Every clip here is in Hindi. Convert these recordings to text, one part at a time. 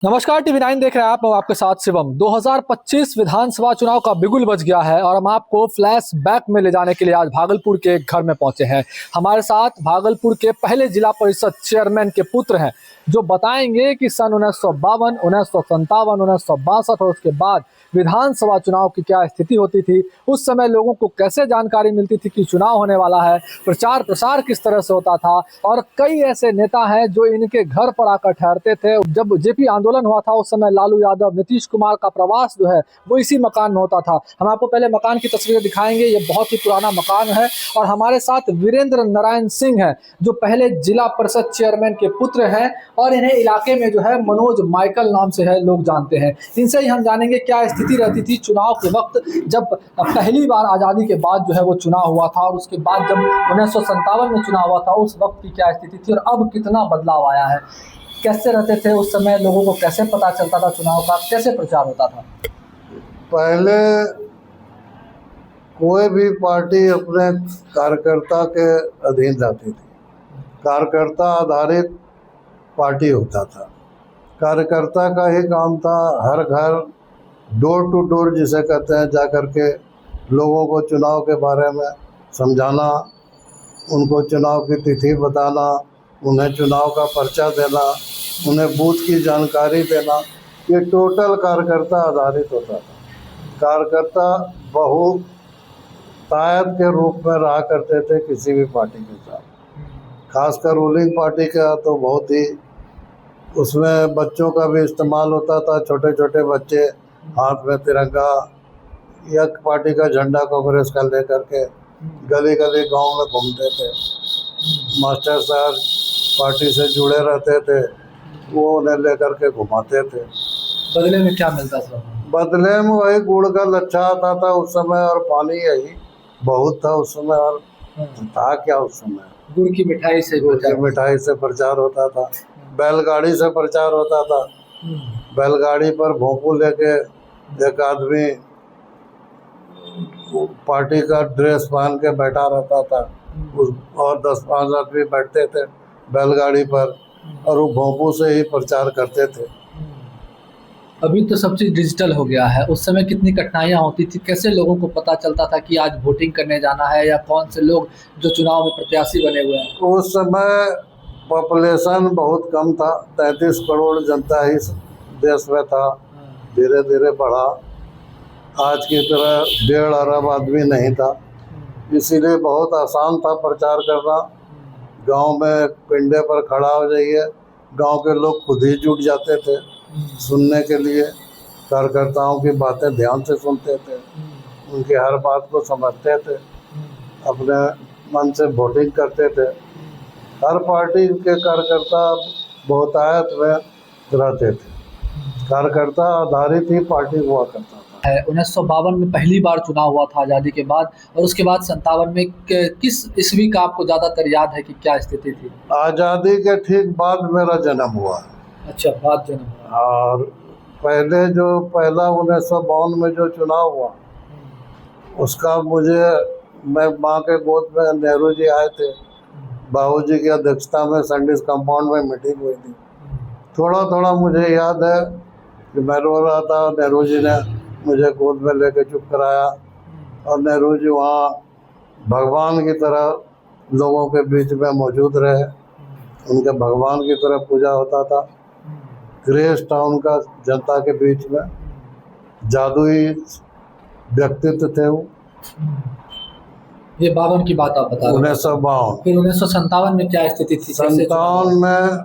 नमस्कार, टीवी 9 देख रहे हैं आप। मैं आपके साथ शिवम। 2025 विधानसभा चुनाव का बिगुल बज गया है और हम आपको फ्लैश बैक में ले जाने के लिए आज भागलपुर के एक घर में पहुंचे हैं। हमारे साथ भागलपुर के पहले जिला परिषद चेयरमैन के पुत्र हैं, जो बताएंगे कि सन 1952, 1957, 1962 और उसके बाद विधानसभा चुनाव की क्या स्थिति होती थी। उस समय लोगों को कैसे जानकारी मिलती थी कि चुनाव होने वाला है, प्रचार प्रसार किस तरह से होता था। और कई ऐसे नेता हैं जो इनके घर पर आकर ठहरते थे। जब जेपी आंदोलन हुआ था उस समय लालू यादव, नीतीश कुमार का प्रवास जो है वो इसी मकान में होता था। हम आपको पहले मकान की तस्वीरें दिखाएंगे। ये बहुत ही पुराना मकान है और हमारे साथ वीरेंद्र नारायण सिंह है, जो पहले जिला परिषद चेयरमैन के पुत्र हैं और इन्हें इलाके में जो है मनोज माइकल नाम से है लोग जानते हैं। इनसे ही हम जानेंगे क्या स्थिति रहती थी चुनाव के वक्त, जब पहली बार आज़ादी के बाद जो है वो चुनाव हुआ था, और उसके बाद जब 1957 में चुनाव हुआ था उस वक्त की क्या स्थिति थी और अब कितना बदलाव आया है। कैसे रहते थे उस समय, लोगों को कैसे पता चलता था चुनाव का, कैसे प्रचार होता था। पहले कोई भी पार्टी अपने कार्यकर्ता के अधीन रहती थी। कार्यकर्ता आधारित पार्टी होता था। कार्यकर्ता का ही काम था हर घर, डोर टू डोर जिसे कहते हैं, जा कर के लोगों को चुनाव के बारे में समझाना, उनको चुनाव की तिथि बताना, उन्हें चुनाव का पर्चा देना, उन्हें बूथ की जानकारी देना। ये टोटल कार्यकर्ता आधारित होता था। कार्यकर्ता बहुतायत के रूप में रहा करते थे किसी भी पार्टी के साथ। खासकर रूलिंग पार्टी का तो बहुत ही, उसमें बच्चों का भी इस्तेमाल होता था। छोटे छोटे बच्चे हाथ में तिरंगा या पार्टी का झंडा कांग्रेस का लेकर के गली गली गांव में घूमते थे। मास्टर साहब पार्टी से जुड़े रहते थे, वो उन्हें लेकर के घुमाते थे। बदले में क्या मिलता था? बदले में वही गुड़ का लच्छा आता था उस समय, और पानी यही बहुत था उस समय। और था क्या उस समय, गुड़ की मिठाई से मिठाई से प्रचार होता था। बैलगाड़ी से प्रचार होता था। बैलगाड़ी पर भोंपू लेके एक आदमी पार्टी का ड्रेस पहन के बैठा रहता था, और 10-5 आदमी बैठते थे बैलगाड़ी पर, और वो भोंपू से ही प्रचार करते थे। अभी तो सब चीज़ डिजिटल हो गया है। उस समय कितनी कठिनाइयाँ होती थी, कैसे लोगों को पता चलता था कि आज वोटिंग करने जाना है, या कौन से लोग जो चुनाव में प्रत्याशी बने हुए हैं। उस समय पॉपुलेशन बहुत कम था, 33 करोड़ जनता ही देश में था। धीरे धीरे बढ़ा, आज की तरह 1.5 अरब आदमी नहीं था, इसीलिए बहुत आसान था प्रचार करना। गांव में पिंडे पर खड़ा हो जाइए, गांव के लोग खुद ही जुट जाते थे सुनने के लिए। कार्यकर्ताओं की बातें ध्यान से सुनते थे, उनकी हर बात को समझते थे, अपने मन से वोटिंग करते थे। हर पार्टी के कार्यकर्ता बहुतायत में रहते थे। कार्यकर्ता आधारित ही पार्टी हुआ करता था। 1952 में पहली बार चुनाव हुआ था आज़ादी के बाद, और उसके बाद 57 में किस ईस्वी का आपको ज़्यादातर याद है कि क्या स्थिति थी? आज़ादी के ठीक बाद मेरा जन्म हुआ। अच्छा, बाद जन्म हुआ। और पहले जो पहला 1952 में जो चुनाव हुआ उसका मैं माँ के गोद में, नेहरू जी आए थे, बाबूजी की अध्यक्षता में सैंडिस कंपाउंड में मीटिंग हुई थी। थोड़ा थोड़ा मुझे याद है कि मैं रो रहा था, नेहरू जी ने मुझे गोद में लेके चुप कराया, और नेहरू जी वहाँ भगवान की तरह लोगों के बीच में मौजूद रहे। उनके भगवान की तरह पूजा होता था। ग्रेस टाउन का जनता के बीच में जादुई व्यक्तित्व थे वो। ये 52 की बात आप बता रहे हैं। 1952। फिर 1957 में क्या स्थिति थी? 57 में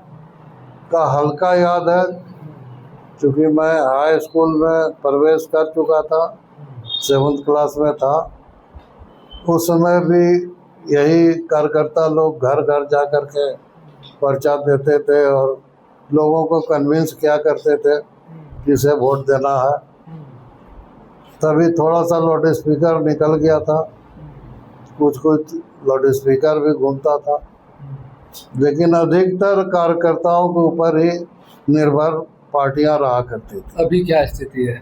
का हल्का याद है, क्योंकि मैं हाई स्कूल में प्रवेश कर चुका था, 7th क्लास में था। उस समय भी यही कार्यकर्ता लोग घर घर जा कर के पर्चा देते थे और लोगों को कन्विंस किया करते थे कि इसे वोट देना है। तभी थोड़ा सा लाउड स्पीकर निकल गया था, कुछ कुछ लाउड स्पीकर भी घूमता था, लेकिन अधिकतर कार्यकर्ताओं के ऊपर ही निर्भर पार्टियां रहा करती थी। अभी क्या स्थिति है?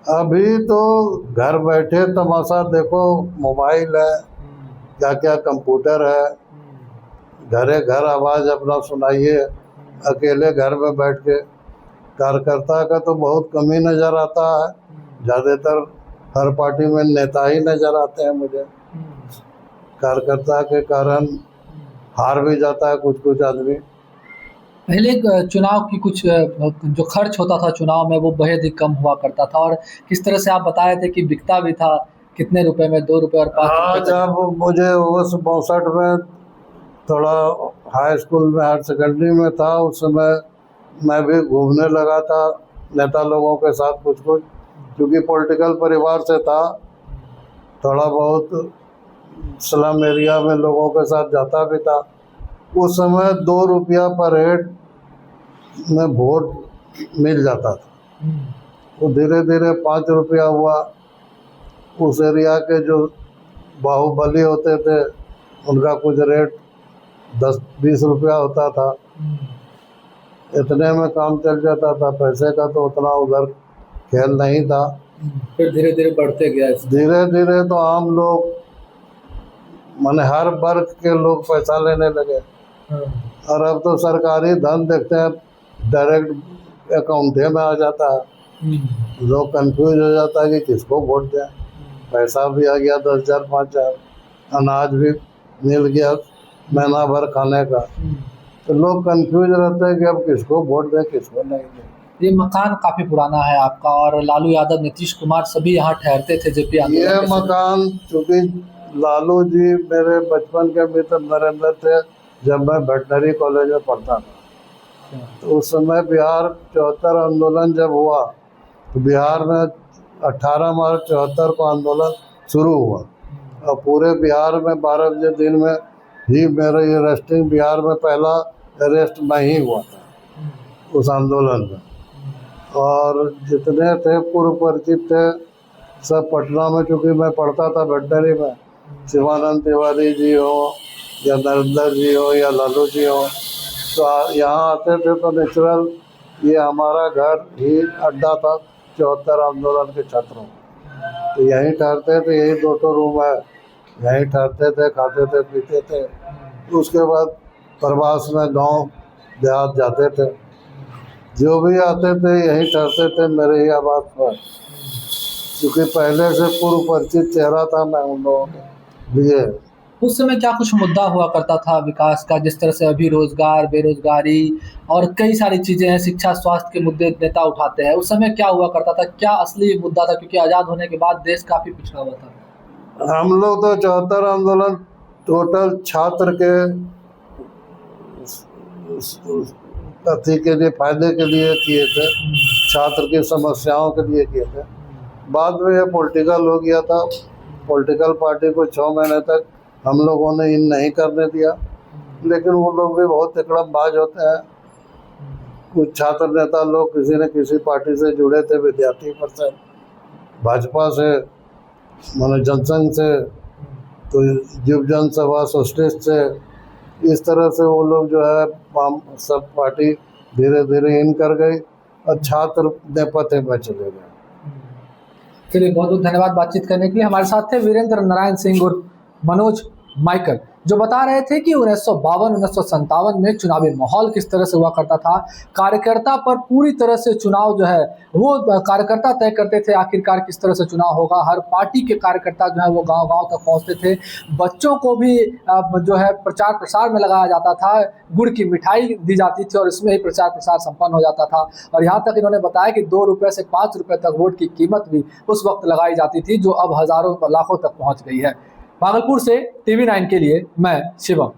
अभी तो घर बैठे तमाशा देखो, मोबाइल है, क्या क्या कंप्यूटर है, घरे घर आवाज़ अपना सुनाइए, अकेले घर में बैठ के कार्यकर्ता का तो बहुत कम ही नज़र आता है, ज़्यादातर हर पार्टी में नेता ही नज़र आते हैं मुझे। कार्यकर्ता के कारण हार भी जाता है कुछ कुछ आदमी। पहले चुनाव की कुछ जो खर्च होता था चुनाव में वो बेहद ही कम हुआ करता था, और किस तरह से आप बता रहे थे कि बिकता भी था कितने रुपए में, 2 रुपए और 5 रुपए तक। जब मुझे उस 62 में थोड़ा हाई स्कूल में हायर सेकेंडरी में था, उस समय मैं भी घूमने लगा था नेता लोगों के साथ कुछ कुछ, क्योंकि पॉलिटिकल परिवार से था, थोड़ा बहुत स्लम एरिया में लोगों के साथ जाता भी था। उस समय 2 रुपया पर हेड में वोट मिल जाता था, वो धीरे धीरे 5 रुपया हुआ। उस एरिया के जो बाहुबली होते थे उनका कुछ रेट 10-20 रुपया होता था, इतने में काम चल जाता था। पैसे का तो उतना उधर खेल नहीं था। फिर धीरे धीरे बढ़ते गया। धीरे धीरे तो आम लोग माने हर वर्ग के लोग पैसा लेने लगे, और अब तो सरकारी धन देखते हैं डायरेक्ट अकाउंट में आ जाता है। लोग कंफ्यूज हो जाता है कि किसको वोट दें। पैसा भी आ गया 10,000 5,000, अनाज भी मिल गया महीना भर खाने का, तो लोग कंफ्यूज रहते हैं कि अब किसको वोट दें किसको नहीं दें। ये मकान काफी पुराना है आपका, और लालू यादव, नीतीश कुमार सभी यहाँ ठहरते थे जेपी ये आंदोलन के समय। मकान चूँकि लालू जी मेरे बचपन के मित्र नरेंद्र थे, जब मैं वेटनरी कॉलेज में पढ़ता था, तो उस समय बिहार 74 आंदोलन जब हुआ, तो बिहार में 18 मार्च 74 को आंदोलन शुरू हुआ, और पूरे बिहार में 12 बजे दिन में ही मेरा ये अरेस्टिंग, बिहार में पहला अरेस्ट मैं ही हुआ था उस आंदोलन में। और जितने थे पूर्व परिचित थे सब पटना में, चूँकि मैं पढ़ता था वेटनरी में, शिवानंद तिवारी जी हो या नरेंद्र जी हो या लालू जी हो, तो यहाँ आते थे तो नेचुरल ये हमारा घर ही अड्डा था 74 आंदोलन के छात्रों, तो यहीं ठहरते थे। यही 2 रूम है, यहीं ठहरते थे, खाते थे पीते थे। उसके बाद प्रवास में गांव देहात जाते थे, जो भी आते थे यहीं ठहरते थे मेरे ही आवास पर, क्योंकि पहले से पूर्व परिचित चेहरा था मैं उन लोगों के लिए। उस समय क्या कुछ मुद्दा हुआ करता था विकास का, जिस तरह से अभी रोजगार, बेरोजगारी और कई सारी चीजें हैं, शिक्षा, स्वास्थ्य के मुद्दे नेता उठाते हैं, उस समय क्या हुआ करता था, क्या असली मुद्दा था? क्योंकि आज़ाद होने के बाद देश काफी पिछड़ा हुआ था। हम लोग तो 74 आंदोलन टोटल छात्र के अति के लिए, फायदे के लिए किए थे, छात्र की समस्याओं के लिए किए थे। बाद में ये पॉलिटिकल हो गया था। पॉलिटिकल पार्टी को 6 महीने तक हम लोगों ने इन नहीं करने दिया, लेकिन वो लोग भी बहुत तिकड़मबाज होते हैं। कुछ छात्र नेता लोग किसी न किसी पार्टी से जुड़े थे, विद्यार्थी परिषद, भाजपा से, माने जनसंघ से, तो युव जनसभा सोशलिस्ट से, इस तरह से वो लोग जो है सब पार्टी धीरे धीरे इन कर गई और छात्र नेपथ्य में चले गए। चलिए, बहुत बहुत धन्यवाद बातचीत करने के लिए। हमारे साथ थे वीरेंद्र नारायण सिंह और मनोज माइकल, जो बता रहे थे कि 1952-1957 में चुनावी माहौल किस तरह से हुआ करता था। कार्यकर्ता पर पूरी तरह से चुनाव जो है वो कार्यकर्ता तय करते थे आखिरकार किस तरह से चुनाव होगा। हर पार्टी के कार्यकर्ता जो है वो गांव-गांव तक पहुंचते थे। बच्चों को भी जो है प्रचार प्रसार में लगाया जाता था, गुड़ की मिठाई दी जाती थी और इसमें ही प्रचार प्रसार संपन्न हो जाता था। और यहाँ तक इन्होंने बताया कि 2 रुपये से 5 रुपये तक वोट की कीमत भी उस वक्त लगाई जाती थी, जो अब हज़ारों लाखों तक पहुँच गई है। भागलपुर से TV9 के लिए मैं शिवम।